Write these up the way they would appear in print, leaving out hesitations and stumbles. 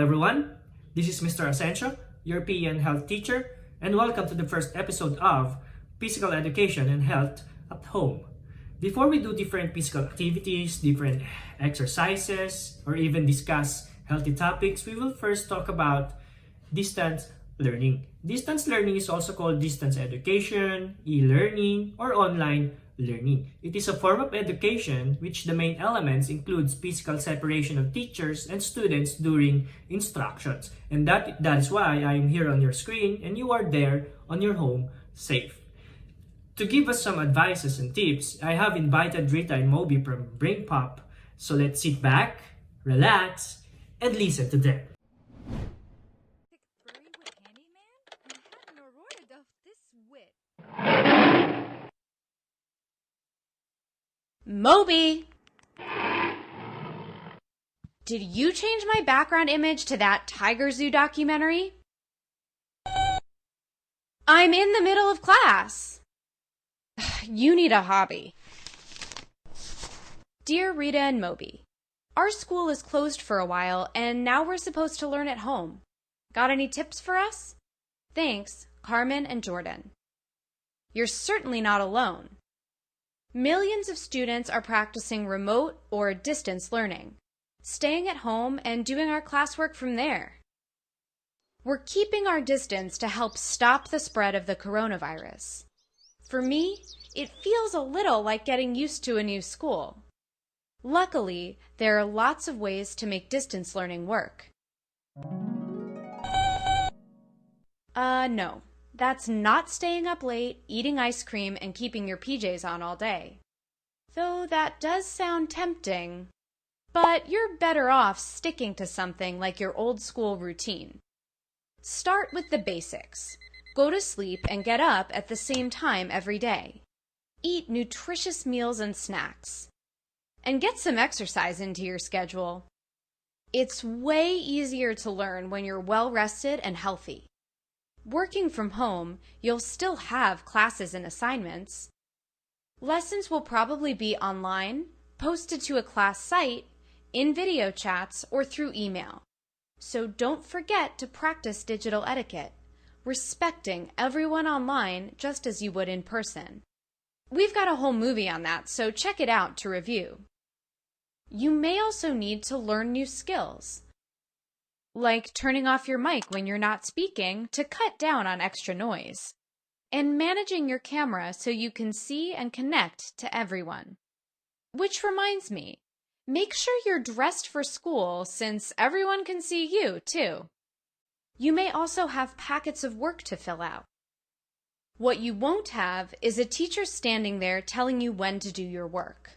everyone, this is Mr. Asensio, your PE and health teacher, and welcome to the first episode of Physical Education and Health at Home. Before we do different physical activities, different exercises, or even discuss healthy topics, we will first talk about distance learning. Distance learning is also called distance education, e-learning, or online learning. It is a form of education which the main elements includes physical separation of teachers and students during instructions. And that is why I am here on your screen and you are there on your home safe. To give us some advices and tips, I have invited Rita and Moby from BrainPop. So let's sit back, relax, and listen to them. Moby! Did you change my background image to that Tiger Zoo documentary? I'm in the middle of class. You need a hobby. Dear Rita and Moby, our school is closed for a while and now we're supposed to learn at home. Got any tips for us? Thanks, Carmen and Jordan. You're certainly not alone. Millions of students are practicing remote or distance learning, staying at home and doing our classwork from there. We're keeping our distance to help stop the spread of the coronavirus. For me, it feels a little like getting used to a new school. Luckily, there are lots of ways to make distance learning work. No. That's not staying up late, eating ice cream, and keeping your PJs on all day. Though that does sound tempting. But you're better off sticking to something like your old school routine. Start with the basics. Go to sleep and get up at the same time every day. Eat nutritious meals and snacks. And get some exercise into your schedule. It's way easier to learn when you're well rested and healthy. Working from home, you'll still have classes and assignments. Lessons will probably be online, posted to a class site, in video chats, or through email. So don't forget to practice digital etiquette, respecting everyone online just as you would in person. We've got a whole movie on that, so check it out to review. You may also need to learn new skills, like turning off your mic when you're not speaking to cut down on extra noise, and managing your camera so you can see and connect to everyone. Which reminds me, make sure you're dressed for school since everyone can see you, too. You may also have packets of work to fill out. What you won't have is a teacher standing there telling you when to do your work.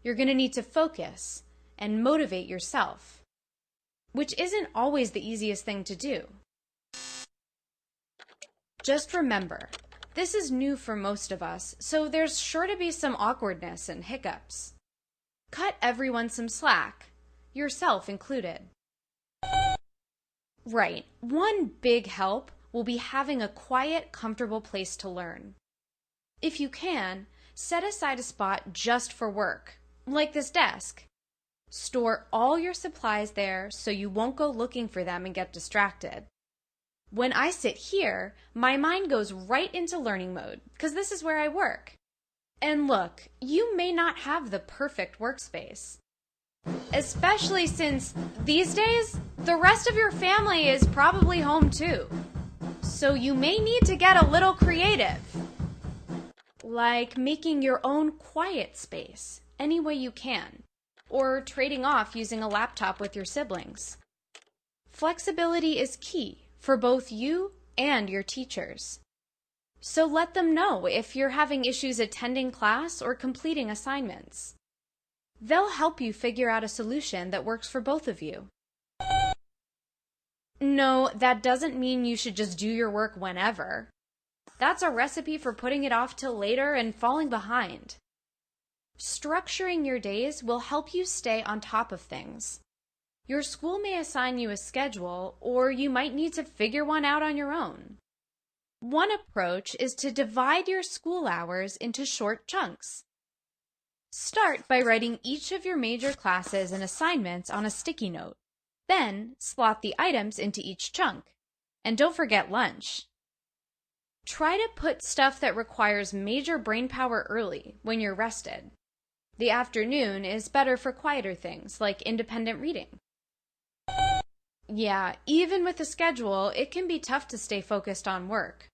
You're going to need to focus and motivate yourself, which isn't always the easiest thing to do. Just remember, this is new for most of us, so there's sure to be some awkwardness and hiccups. Cut everyone some slack, yourself included. Right, one big help will be having a quiet, comfortable place to learn. If you can, set aside a spot just for work, like this desk. Store all your supplies there so you won't go looking for them and get distracted. When I sit here, my mind goes right into learning mode, because this is where I work. And look, you may not have the perfect workspace. Especially since, these days, the rest of your family is probably home too. So you may need to get a little creative. Like making your own quiet space, any way you can. Or trading off using a laptop with your siblings. Flexibility is key for both you and your teachers. So let them know if you're having issues attending class or completing assignments. They'll help you figure out a solution that works for both of you. No, that doesn't mean you should just do your work whenever. That's a recipe for putting it off till later and falling behind. Structuring your days will help you stay on top of things. Your school may assign you a schedule, or you might need to figure one out on your own. One approach is to divide your school hours into short chunks. Start by writing each of your major classes and assignments on a sticky note. Then, slot the items into each chunk. And don't forget lunch. Try to put stuff that requires major brain power early, when you're rested. The afternoon is better for quieter things, like independent reading. Yeah, even with a schedule, it can be tough to stay focused on work.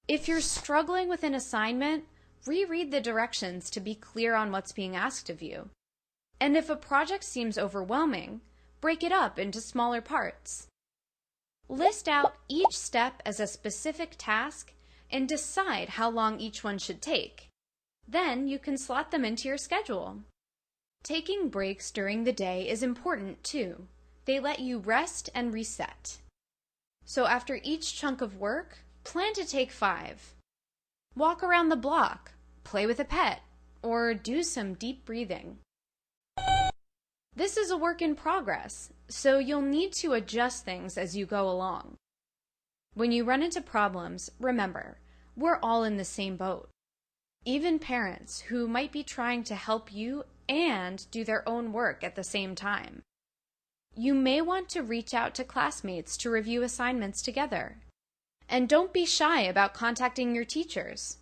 If you're struggling with an assignment, reread the directions to be clear on what's being asked of you. And if a project seems overwhelming, break it up into smaller parts. List out each step as a specific task and decide how long each one should take. Then you can slot them into your schedule. Taking breaks during the day is important too. They let you rest and reset. So after each chunk of work, plan to take 5. Walk around the block, play with a pet, or do some deep breathing. This is a work in progress, so you'll need to adjust things as you go along. When you run into problems, remember, we're all in the same boat. Even parents who might be trying to help you and do their own work at the same time. You may want to reach out to classmates to review assignments together. And don't be shy about contacting your teachers.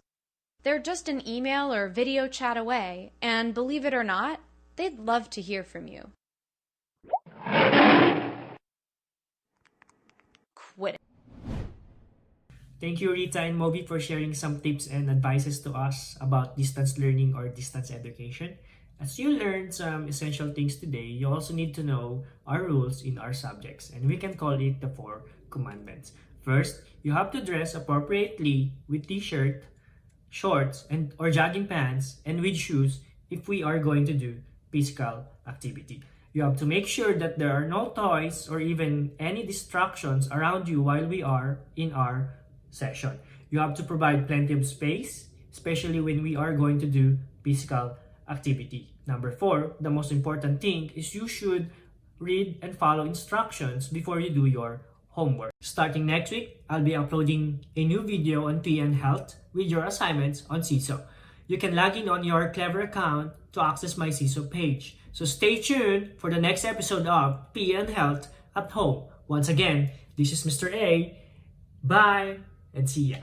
They're just an email or video chat away, and believe it or not, they'd love to hear from you. Quit it. Thank you, Rita and Moby, for sharing some tips and advices to us about distance learning or distance education. As you learned some essential things today, you also need to know our rules in our subjects, and we can call it the 4 commandments. First, you have to dress appropriately with t-shirt, shorts, or jogging pants, and with shoes if we are going to do physical activity. You have to make sure that there are no toys or even any distractions around you while we are in our session. You have to provide plenty of space, especially when we are going to do physical activity. Number 4, the most important thing is you should read and follow instructions before you do your homework. Starting next week, I'll be uploading a new video on PN Health with your assignments on CISO. You can log in on your Clever account to access my CISO page. So stay tuned for the next episode of PN Health at Home. Once again, this is Mr. A. Bye and see ya.